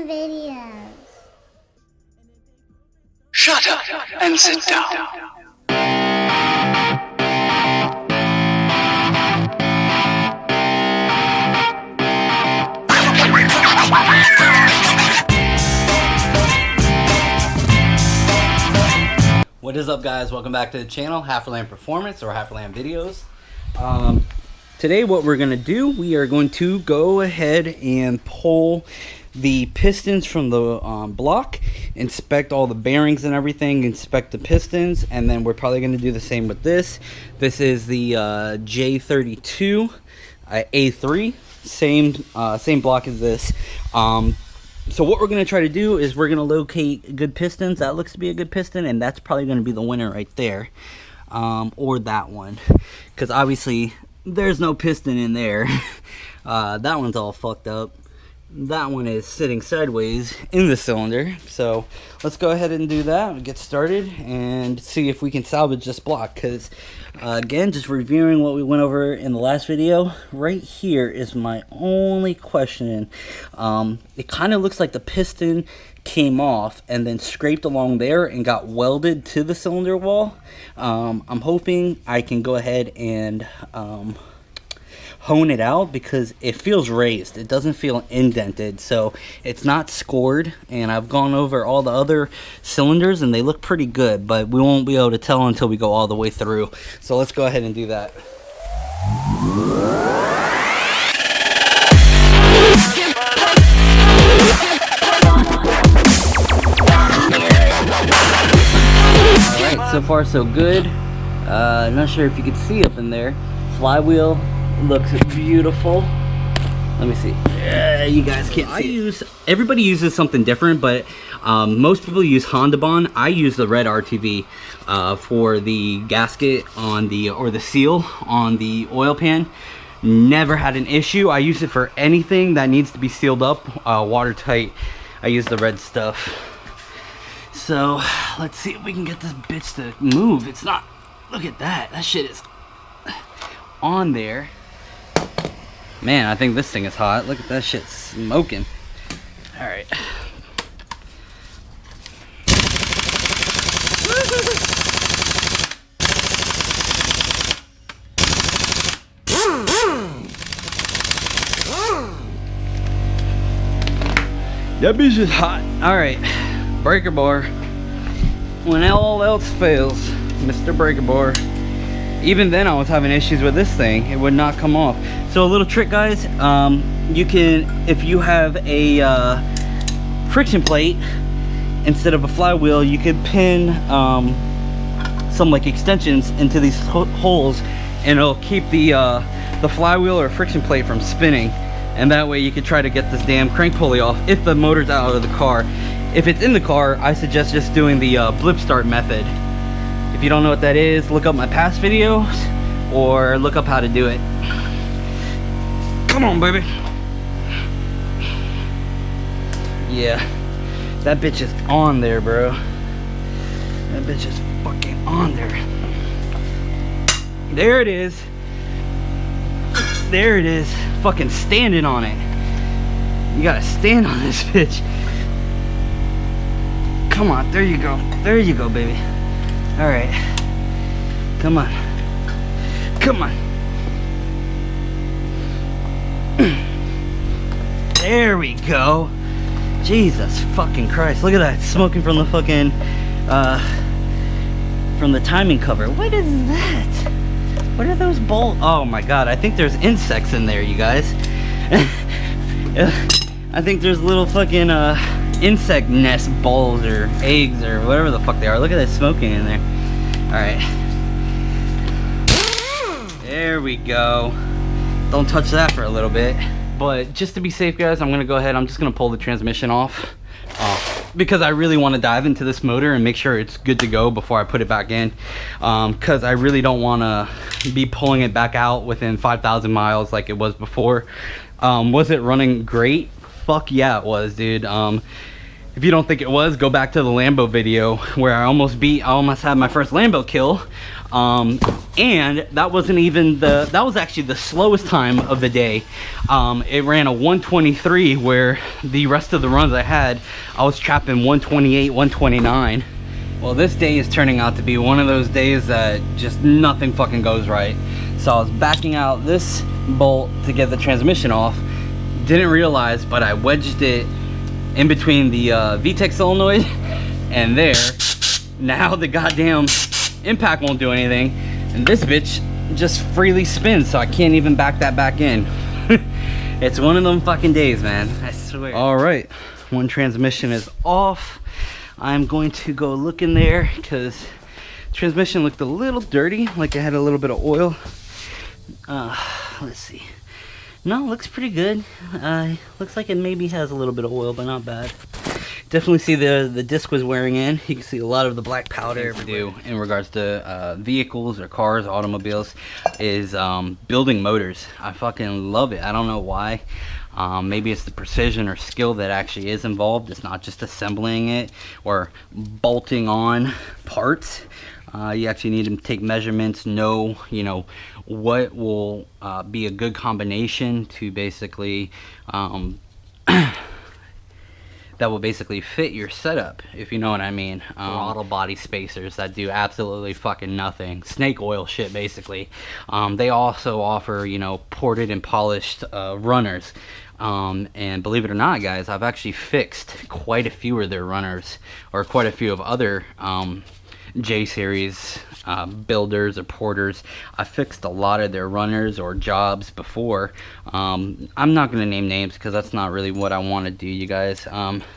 HalferLand videos. Shut up and sit down. What is up, guys? Welcome back to the channel, HalferLand Performance or HalferLand Videos. Today what we're going to do, we are going to go ahead and pull the pistons from the block, inspect all the bearings and everything, inspect the pistons, and then we're probably going to do the same with this. This is the J32 A3, same block as this. So what we're going to try to do is we're going to locate good pistons. That looks to be a good piston, and that's probably going to be the winner right there. Or that one. Because obviously, there's no piston in there. That one's all fucked up. That one is sitting sideways in the cylinder. So let's go ahead and do that and get started and see if we can salvage this block. Because again, just reviewing what we went over in the last video, right here is my only question. It kind of looks like the piston came off and then scraped along there and got welded to the cylinder wall. I'm hoping I can go ahead and hone it out because it feels raised. It doesn't feel indented, so it's not scored. And I've gone over all the other cylinders and they look pretty good, but we won't be able to tell until we go all the way through. So let's go ahead and do that. Alright, so far so good. Not sure if you can see up in there. Flywheel looks beautiful. Let me see. You guys can't see. Everybody uses something different, but most people use Honda Bond. I use the red RTV for the gasket on the, or the seal on the oil pan. Never had an issue. I use it for anything that needs to be sealed up, watertight. I use the red stuff. So let's see if we can get this bitch to move. It's not. Look at that. That shit is on there. Man, I think this thing is hot. Look at that shit smoking. All right. That bitch is hot. All right, breaker bar. When all else fails, Mr. Breaker bar. Even then I was having issues with this thing. It would not come off. So a little trick, guys, you can, if you have a friction plate instead of a flywheel, you could pin some like extensions into these holes, and it'll keep the flywheel or friction plate from spinning. And that way you could try to get this damn crank pulley off if the motor's out of the car. If it's in the car, I suggest just doing the blip start method. If you don't know what that is, look up my past videos or look up how to do it. Come on, baby. Yeah, that bitch is on there, bro. That bitch is fucking on there. There it is. There it is. Fucking standing on it. You gotta stand on this bitch. Come on, there you go. There you go, baby. All right, come on, come on. There we go. Jesus fucking Christ, look at that, smoking from the fucking, from the timing cover. What is that? What are those bolts? Oh my God, I think there's insects in there, you guys. I think there's little fucking, insect nest balls or eggs or whatever the fuck they are. Look at that smoking in there. All right, there we go. Don't touch that for a little bit. But just to be safe, guys, I'm gonna go ahead, I'm just gonna pull the transmission off because I really want to dive into this motor and make sure it's good to go before I put it back in, because I really don't want to be pulling it back out within 5,000 miles like it was before. Was it running great? Fuck yeah, it was, dude. If you don't think it was, go back to the Lambo video where I almost had my first Lambo kill. And that wasn't even that was actually the slowest time of the day. It ran a 123, where the rest of the runs I had, I was trapping 128, 129. Well, this day is turning out to be one of those days that just nothing fucking goes right. So I was backing out this bolt to get the transmission off. Didn't realize, but I wedged it in between the VTEC solenoid and there. Now the goddamn impact won't do anything, and this bitch just freely spins, so I can't even back that back in. It's one of them fucking days, man, I swear. All right, one transmission is off. I'm going to go look in there because transmission looked a little dirty, like it had a little bit of oil. Let's see. No, looks pretty good. Looks like it maybe has a little bit of oil, but not bad. Definitely see the disc was wearing in. You can see a lot of the black powder. Do in regards to vehicles or cars, automobiles, is building motors. I fucking love it. I don't know why. Maybe it's the precision or skill that actually is involved. It's not just assembling it or bolting on parts. You actually need to take measurements, know, you know, what will be a good combination to basically that will basically fit your setup, if you know what I mean. Throttle body spacers that do absolutely fucking nothing. Snake oil shit, basically. They also offer, you know, ported and polished runners. And believe it or not, guys, I've actually fixed quite a few of their runners, or quite a few of other J-series builders or porters. I fixed a lot of their runners or jobs before. I'm not going to name names because that's not really what I want to do, you guys.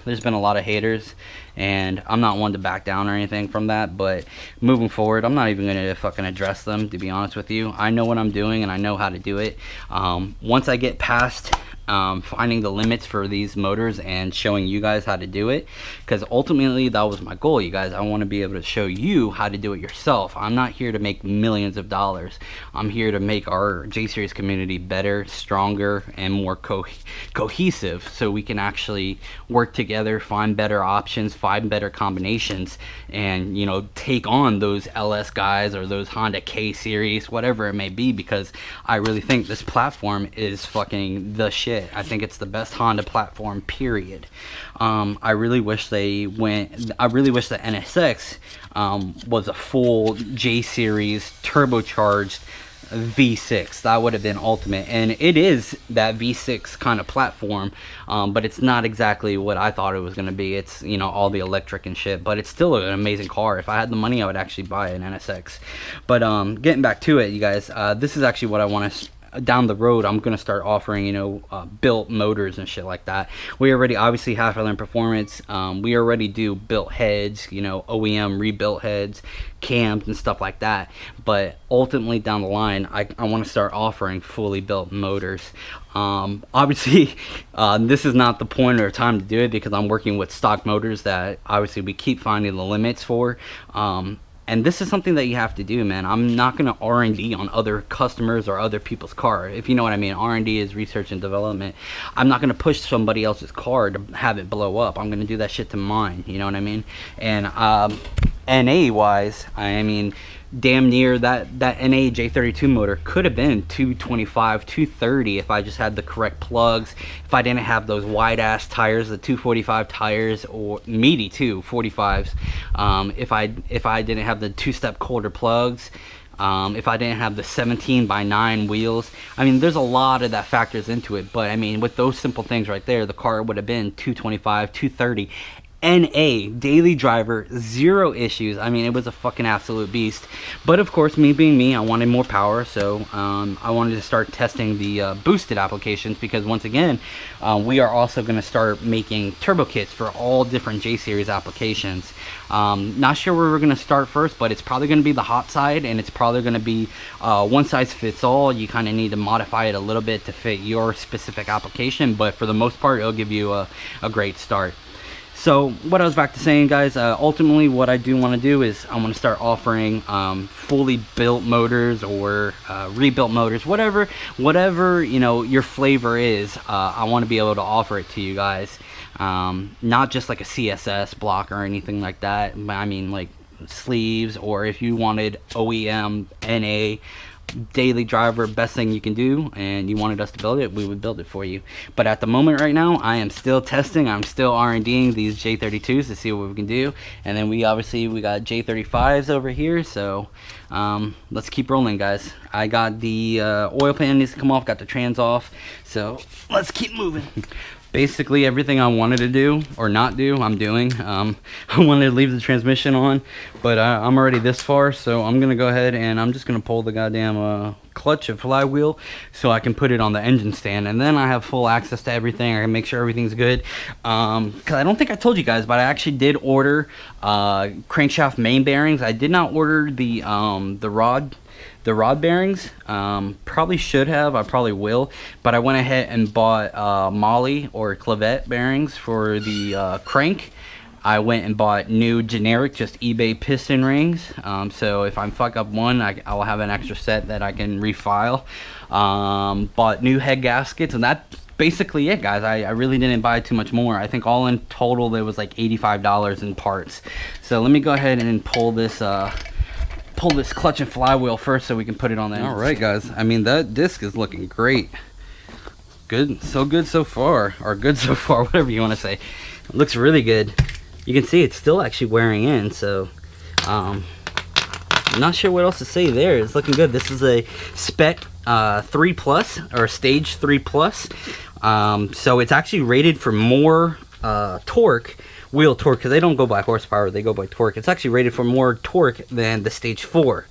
There's been a lot of haters, and I'm not one to back down or anything from that, but moving forward, I'm not even going to fucking address them, to be honest with you. I know what I'm doing, and I know how to do it. Once I get past finding the limits for these motors and showing you guys how to do it, because ultimately that was my goal, you guys. I want to be able to show you how to do it yourself. I'm not here to make millions of dollars. I'm here to make our J-Series community better, stronger, and more cohesive, so we can actually work together, find better options, find better combinations, and, you know, take on those LS guys or those Honda K series, whatever it may be, because I really think this platform is fucking the shit. I think it's the best Honda platform, period. I really wish the NSX was a full J-Series turbocharged V6. That would have been ultimate, and it is that V6 kind of platform, but it's not exactly what I thought it was going to be. It's, you know, all the electric and shit, but it's still an amazing car. If I had the money, I would actually buy an NSX. But getting back to it, you guys, this is actually what I want to down the road. I'm gonna start offering, you know, built motors and shit like that. We already obviously HalferLand Performance, we already do built heads, you know, OEM rebuilt heads, cams and stuff like that, but ultimately down the line I want to start offering fully built motors. Obviously this is not the point or time to do it, because I'm working with stock motors that obviously we keep finding the limits for. And this is something that you have to do, man. I'm not going to R&D on other customers or other people's car, if you know what I mean. R&D is research and development. I'm not going to push somebody else's car to have it blow up. I'm going to do that shit to mine, you know what I mean? And NA-wise, I mean, damn near that NA J32 motor could have been 225, 230 if I just had the correct plugs, if I didn't have those wide ass tires, the 245 tires, or meaty too 45s, if I didn't have the two-step quarter plugs, if I didn't have the 17x9 wheels. I mean, there's a lot of that factors into it, but I mean, with those simple things right there, the car would have been 225, 230. NA daily driver, zero issues. I mean, it was a fucking absolute beast. But of course, me being me, I wanted more power, so I wanted to start testing the boosted applications, because once again, we are also going to start making turbo kits for all different J-series applications. Not sure where we're going to start first, but it's probably going to be the hot side, and it's probably going to be one size fits all. You kind of need to modify it a little bit to fit your specific application, but for the most part, it'll give you a great start. So what I was back to saying, guys, ultimately what I do want to do is I want to start offering fully built motors or rebuilt motors, whatever you know your flavor is. I want to be able to offer it to you guys, not just like a CSS block or anything like that. I mean, like sleeves, or if you wanted OEM, NA, daily driver, best thing you can do, and you wanted us to build it, we would build it for you. But at the moment right now, I am still testing, I'm still R&D'ing these J32s to see what we can do. And then we got J35s over here, so let's keep rolling, guys. I got the oil pan needs to come off, got the trans off, so let's keep moving. Basically everything I wanted to do or not do, I'm doing. I wanted to leave the transmission on, but I'm already this far, so I'm gonna go ahead and I'm just gonna pull the goddamn clutch and flywheel so I can put it on the engine stand, and then I have full access to everything. I can make sure everything's good. Cause I don't think I told you guys, but I actually did order crankshaft main bearings. I did not order the rod bearings. Probably should have, I probably will, but I went ahead and bought Molly or clavette bearings for the crank. I went and bought new generic, just eBay piston rings, so if I fuck up one, I'll have an extra set that I can refile. Bought new head gaskets, and that's basically it, guys. I really didn't buy too much more. I think all in total there was like $85 in parts. So let me go ahead and pull this clutch and flywheel first so we can put it on there. All right, guys, I mean, that disc is looking great. Good so far, or good so far, whatever you want to say. It looks really good. You can see it's still actually wearing in, so I'm not sure what else to say there. It's looking good. This is a spec 3 plus, or stage 3 plus, so it's actually rated for more torque, wheel torque, because they don't go by horsepower, they go by torque. It's actually rated for more torque than the stage 4,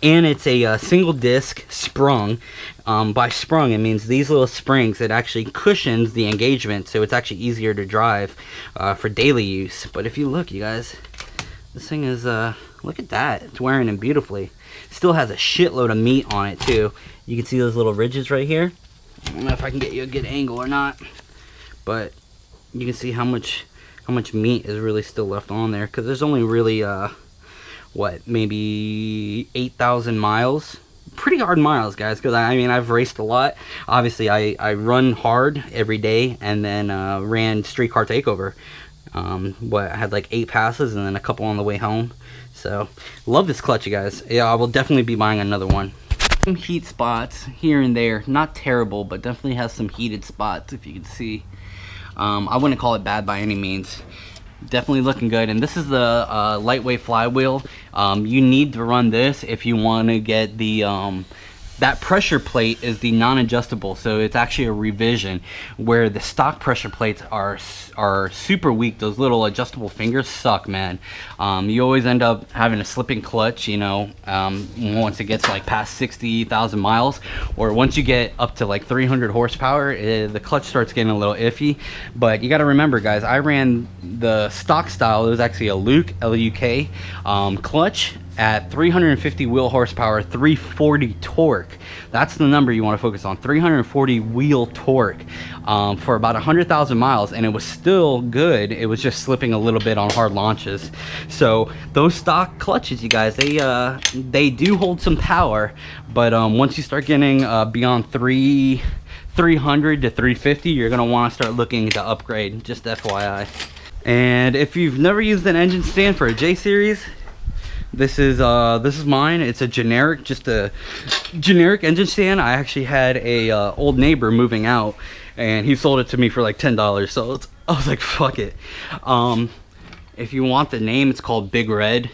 and it's a single disc sprung. By sprung, it means these little springs, it actually cushions the engagement, so it's actually easier to drive for daily use. But if you look, you guys, this thing is look at that, it's wearing in beautifully. Still has a shitload of meat on it too. You can see those little ridges right here. I don't know if I can get you a good angle or not, but you can see how much meat is really still left on there, because there's only really what, maybe 8,000 miles. Pretty hard miles, guys, because I mean, I've raced a lot. Obviously I run hard every day, and then ran streetcar takeover. I had like 8 passes and then a couple on the way home. So love this clutch, you guys. Yeah, I will definitely be buying another one. Some heat spots here and there, not terrible, but definitely has some heated spots, if you can see. I wouldn't call it bad by any means. Definitely looking good. And this is the lightweight flywheel. You need to run this if you want to get the that pressure plate is the non-adjustable, so it's actually a revision, where the stock pressure plates are super weak. Those little adjustable fingers suck, man. You always end up having a slipping clutch, you know, once it gets like past 60,000 miles, or once you get up to like 300 horsepower, the clutch starts getting a little iffy. But you got to remember, guys, I ran the stock style. It was actually a Luke, L-U-K, clutch at 350 wheel horsepower, 340 torque. That's the number you want to focus on, 340 wheel torque, for about 100,000 miles, and it was still good. It was just slipping a little bit on hard launches. So those stock clutches, you guys, they do hold some power, but once you start getting beyond 300 to 350, you're gonna want to start looking to upgrade, just FYI. And if you've never used an engine stand for a J series, this is mine. It's a generic, just a generic engine stand. I actually had a old neighbor moving out, and he sold it to me for like $10. So I was like, fuck it. If you want the name, it's called Big Red.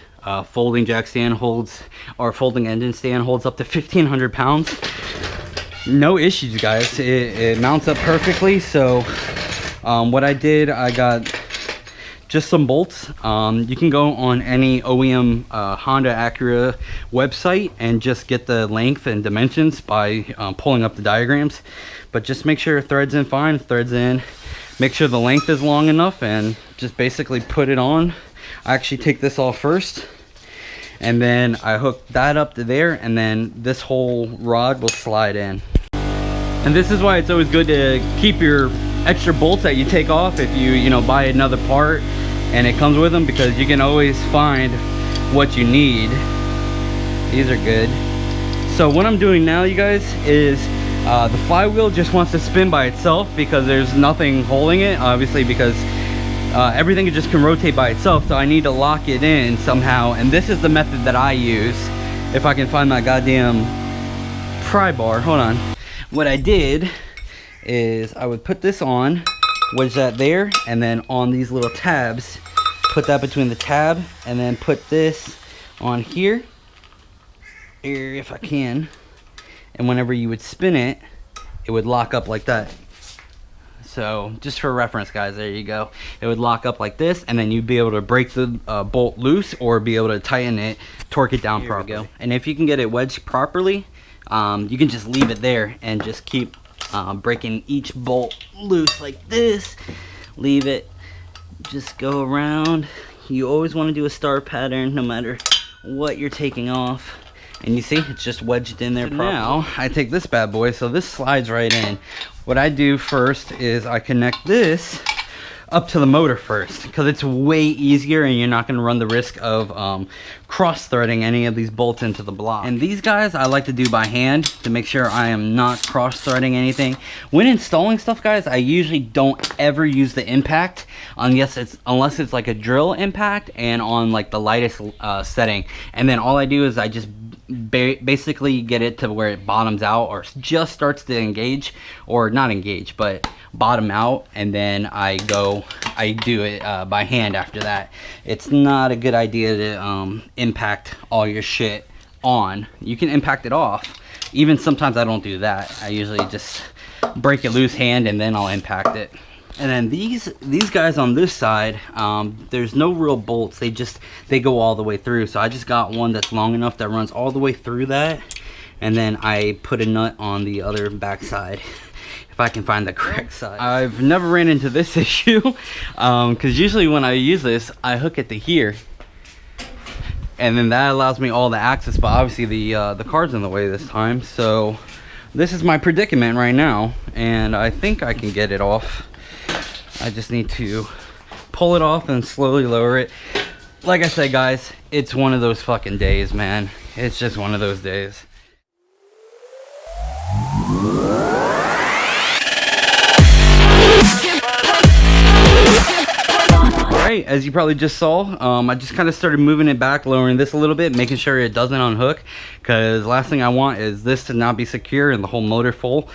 Folding jack stand holds, or folding engine stand holds up to 1,500 pounds. No issues, guys. It mounts up perfectly. So what I did, I got just some bolts. You can go on any OEM Honda, Acura website and just get the length and dimensions by pulling up the diagrams. But just make sure it threads in fine, threads in. Make sure the length is long enough, and just basically put it on. I actually take this off first, and then I hook that up to there, and then this whole rod will slide in. And this is why it's always good to keep your extra bolts that you take off if you buy another part and it comes with them, because you can always find what you need. These are good. So what I'm doing now, you guys, is the flywheel just wants to spin by itself because there's nothing holding it, obviously, because everything just can rotate by itself, so I need to lock it in somehow, and this is the method that I use. If I can find my goddamn pry bar, hold on. What I did is I would put this on, wedge that there, and then on these little tabs, put that between the tab, and then put this on here if I can, and whenever you would spin it, it would lock up like that. So just for reference, guys, there you go. It would lock up like this, and then you'd be able to break the bolt loose or be able to tighten it, torque it down properly. And if you can get it wedged properly, you can just leave it there and just keep breaking each bolt loose like this. Leave it, just go around. You always want to do a star pattern no matter what you're taking off. And you see, it's just wedged in there properly. Now, I take this bad boy, so this slides right in. What I do first is I connect this up to the motor first, because it's way easier and you're not going to run the risk of cross-threading any of these bolts into the block. And these guys I like to do by hand to make sure I am not cross-threading anything. When installing stuff, guys, I usually don't ever use the impact unless it's like a drill impact and on like the lightest setting. And then all I do is I just basically get it to where it bottoms out or just starts to engage, or not engage but bottom out, and then I do it by hand after that. It's not a good idea to impact all your shit on. You can impact it off. Even sometimes I don't do that. I usually just break it loose hand and then I'll impact it. And then these guys on this side, there's no real bolts. They go all the way through. So I just got one that's long enough that runs all the way through that. And then I put a nut on the other back side, if I can find the correct side. I've never ran into this issue, because usually when I use this, I hook it to here. And then that allows me all the access, but obviously the card's in the way this time. So this is my predicament right now, and I think I can get it off. I just need to pull it off and slowly lower it. Like I said, guys, it's one of those fucking days, man. It's just one of those days. Alright, as you probably just saw, I just kind of started moving it back, lowering this a little bit, making sure it doesn't unhook, because last thing I want is this to not be secure and the whole motor fall.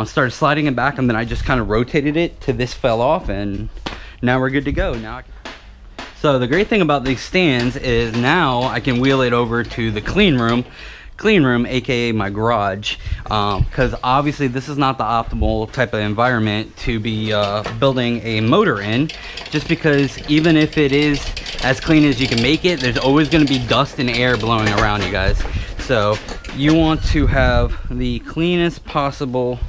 Started sliding it back, and then I just kind of rotated it till this fell off, and now we're good to go. So the great thing about these stands is now I can wheel it over to the clean room, aka my garage, because obviously this is not the optimal type of environment to be building a motor in, just because even if it is as clean as you can make it, there's always going to be dust and air blowing around you guys. So you want to have the cleanest possible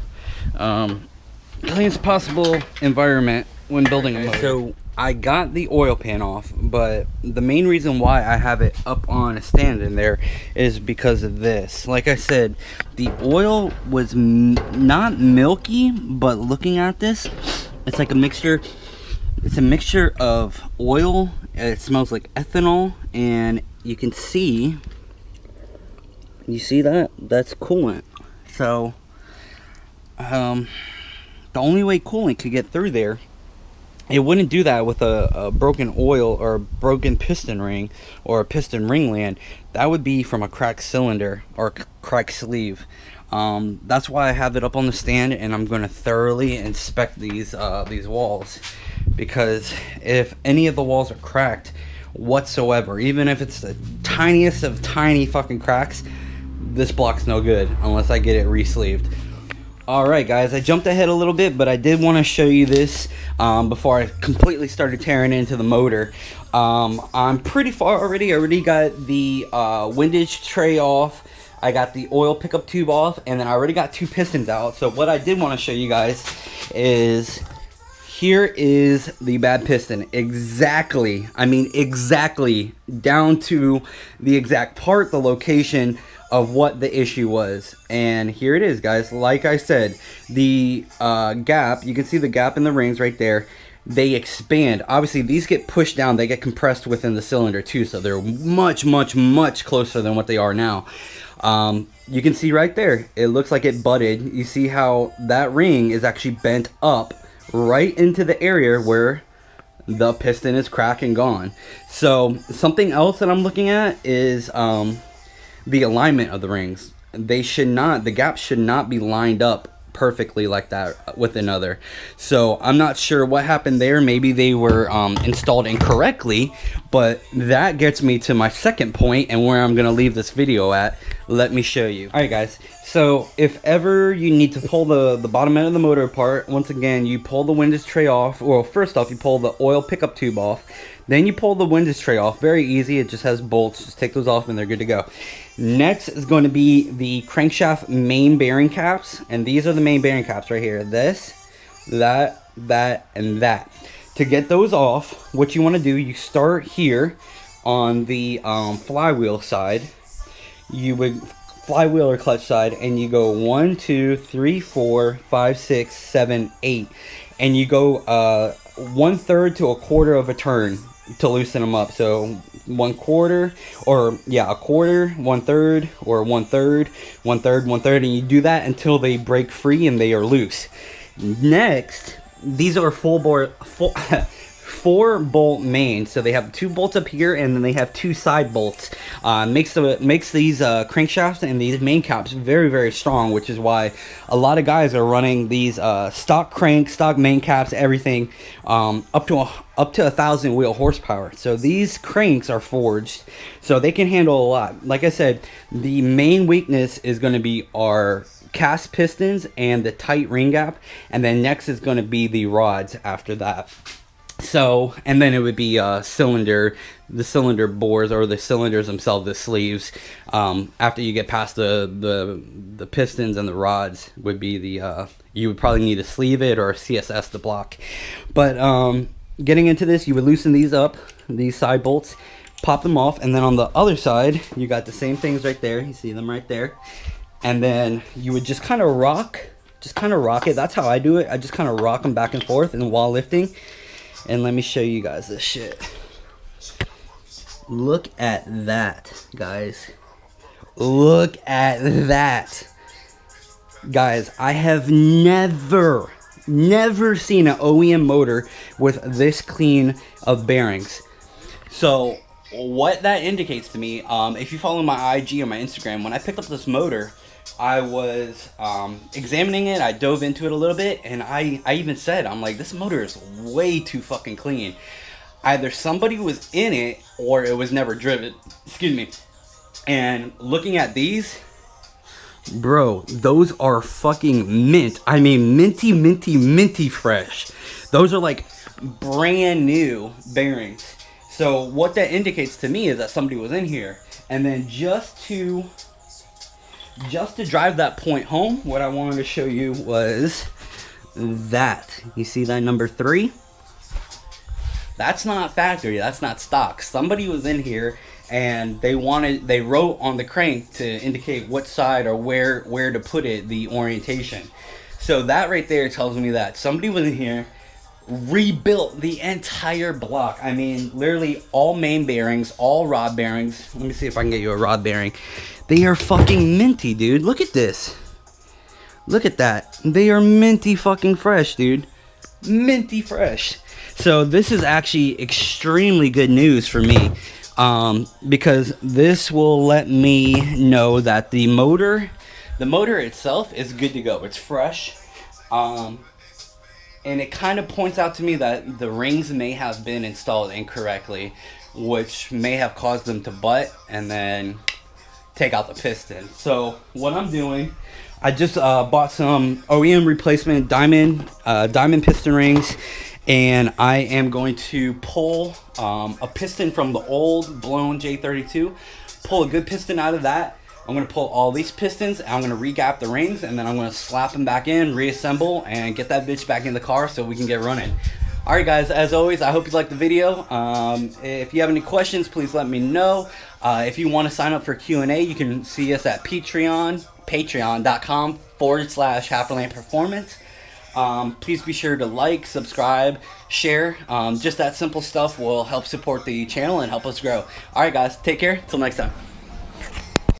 environment when building a motor. So I got the oil pan off, but the main reason why I have it up on a stand in there is because of this. Like I said, the oil was not milky, but looking at this, it's like a mixture. It's a mixture of oil. It smells like ethanol, and you can see, you see that? That's coolant. So the only way coolant could get through there, it wouldn't do that with a broken oil or a broken piston ring or a piston ringland. That would be from a cracked cylinder or cracked sleeve. That's why I have it up on the stand, and I'm going to thoroughly inspect these walls, because if any of the walls are cracked whatsoever, even if it's the tiniest of tiny fucking cracks, this block's no good unless I get it re-sleeved. Alright guys, I jumped ahead a little bit, but I did want to show you this before I completely started tearing into the motor. I'm pretty far already. I already got the windage tray off. I got the oil pickup tube off, and then I already got 2 pistons out. So what I did want to show you guys is, here is the bad piston. Exactly, I mean exactly, down to the exact part, the location of what the issue was. And here it is, guys. Like I said, the gap, you can see the gap in the rings right there. They expand. Obviously these get pushed down, they get compressed within the cylinder too, so they're much closer than what they are now. You can see right there, it looks like it butted. You see how that ring is actually bent up right into the area where the piston is cracked and gone. So something else that I'm looking at is the alignment of the rings. The gaps should not be lined up perfectly like that with another. So I'm not sure what happened there. Maybe they were installed incorrectly, but that gets me to my second point and where I'm gonna leave this video at. Let me show you. All right, guys, so if ever you need to pull the bottom end of the motor apart, once again, you pull the windage tray off. Well, first off, you pull the oil pickup tube off, then you pull the windage tray off. Very easy. It just has bolts. Just take those off and they're good to go. Next is going to be the crankshaft main bearing caps, and these are the main bearing caps right here. This, that, and that. To get those off, what you want to do, you start here on the flywheel side. You would flywheel or clutch side, and you go 1, 2, 3, 4, 5, 6, 7, 8, and you go 1/3 to 1/4 of a turn to loosen them up. So 1/4, or yeah, 1/4, 1/3, or 1/3, 1/3, 1/3, and you do that until they break free and they are loose. Next, these are four bolt mains, so they have 2 bolts up here and then they have 2 side bolts. Makes these crankshafts and these main caps very, very strong, which is why a lot of guys are running these stock cranks, stock main caps, everything up to 1,000 wheel horsepower. So these cranks are forged so they can handle a lot. Like I said, the main weakness is going to be our cast pistons and the tight ring gap, and then next is going to be the rods after that. So, and then it would be the cylinder bores, or the cylinders themselves, the sleeves. After you get past the pistons and the rods would be the you would probably need to sleeve it or a CSS to block. But getting into this, you would loosen these up, these side bolts, pop them off, and then on the other side you got the same things right there. You see them right there, and then you would just kind of rock it. That's how I do it. I just kind of rock them back and forth, and while lifting. And let me show you guys this shit. Look at that, guys. Look at that. Guys, I have never seen an OEM motor with this clean of bearings. So what that indicates to me, if you follow my IG or my Instagram, when I picked up this motor, I was examining it. I dove into it a little bit, and I even said, I'm like, this motor is way too fucking clean. Either somebody was in it or it was never driven. Excuse me. And looking at these, bro, those are fucking mint. I mean, minty fresh. Those are like brand new bearings. So what that indicates to me is that somebody was in here. And then just to drive that point home, what I wanted to show you was that. You see that number 3? That's not factory, that's not stock. Somebody was in here and they wrote on the crank to indicate what side or where to put it, the orientation. So that right there tells me that somebody was in here, rebuilt the entire block. I mean, literally all main bearings, all rod bearings. Let me see if I can get you a rod bearing. They are fucking minty, dude. Look at this. Look at that. They are minty fucking fresh, dude. Minty fresh. So this is actually extremely good news for me, because this will let me know that the motor itself is good to go. It's fresh. And it kind of points out to me that the rings may have been installed incorrectly, which may have caused them to butt and then take out the piston. So what I'm doing, I just bought some OEM replacement diamond piston rings, and I am going to pull a piston from the old blown J32, pull a good piston out of that. I'm going to pull all these pistons, and I'm going to re-gap the rings, and then I'm going to slap them back in, reassemble, and get that bitch back in the car so we can get running. Alright guys, as always, I hope you liked the video. If you have any questions, please let me know. If you want to sign up for Q&A, you can see us at patreon.com/HalferLand Performance. Please be sure to like, subscribe, share. Just that simple stuff will help support the channel and help us grow. Alright guys, take care. Till next time.